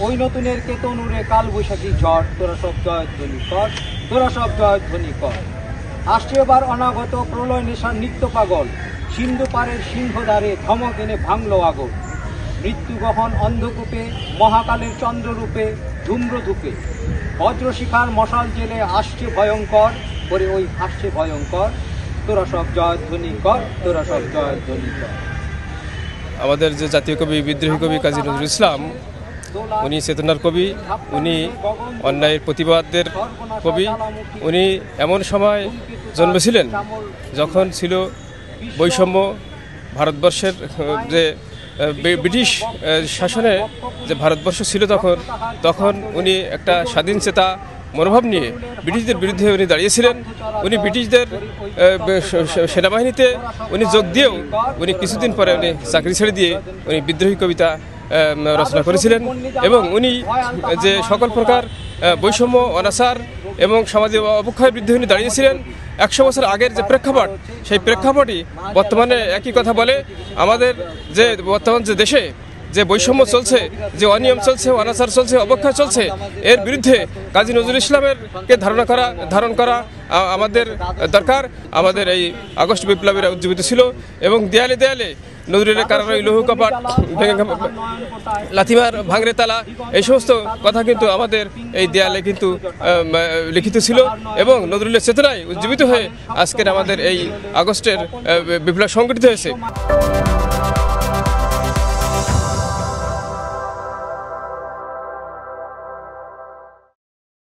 ওই নতুনের কেতনুরে কাল বৈশাখী ঝড়, তোরা সব জয়ধ্বনি কর, তোরা সব জয়ধ্বনি কর। আসছে এবার অনাগত প্রলয় নেশার নিত্য পাগল, সিন্ধু পারের সিংহদ্বারে ধমক এনে ভাঙল আগল। মৃত্যুগহন অন্ধকূপে, মহাকালের চন্দ্ররূপে, ধূম্রধূপে, বজ্রশিখার মশাল জেলে আসছে ভয়ঙ্কর, করে ওই আসছে ভয়ঙ্কর, তোরা সব জয়ধ্বনি কর, তোরা সব জয়ধ্বনি কর। আমাদের যে জাতীয় কবি, বিদ্রোহী কবি কাজী নজরুল ইসলাম, উনি চেতনার কবি, উনি অন্যায়ের প্রতিবাদের কবি। উনি এমন সময় জন্মেছিলেন যখন ছিল বৈষম্য, ভারতবর্ষের যে ব্রিটিশ শাসনে যে ভারতবর্ষ ছিল তখন উনি একটা স্বাধীন চেতা মনোভাব নিয়ে ব্রিটিশদের বিরুদ্ধে উনি দাঁড়িয়েছিলেন। উনি ব্রিটিশদের সেনাবাহিনীতে উনি যোগ দিয়েও উনি কিছুদিন পরে উনি চাকরি ছেড়ে দিয়ে উনি বিদ্রোহী কবিতা রচনা করেছিলেন। এবং উনি যে সকল প্রকার বৈষম্য, অনাচার এবং সামাজিক অবক্ষয়ের বিরুদ্ধে উনি দাঁড়িয়েছিলেন। 100 বছর আগের যে প্রেক্ষাপট, সেই প্রেক্ষাপটই বর্তমানে একই কথা বলে। আমাদের যে বর্তমান যে দেশে যে বৈষম্য চলছে, যে অনিয়ম চলছে, অনাচার চলছে, অবক্ষয় চলছে, এর বিরুদ্ধে কাজী নজরুল ইসলামেরকে ধারণ করা আমাদের দরকার। আমাদের এই আগস্ট বিপ্লবীরা উজ্জীবিত ছিল এবং দেয়ালে দেয়ালে নজরুলের কারণে লৌহ কপাট, লাথিমার ভাঙরে তালা, এই সমস্ত কথা কিন্তু আমাদের এই দেয়ালে কিন্তু লিখিত ছিল এবং নজরুলের চেতনায় উজ্জীবিত হয়ে আজকের আমাদের এই আগস্টের বিপ্লব সংগঠিত হয়েছে।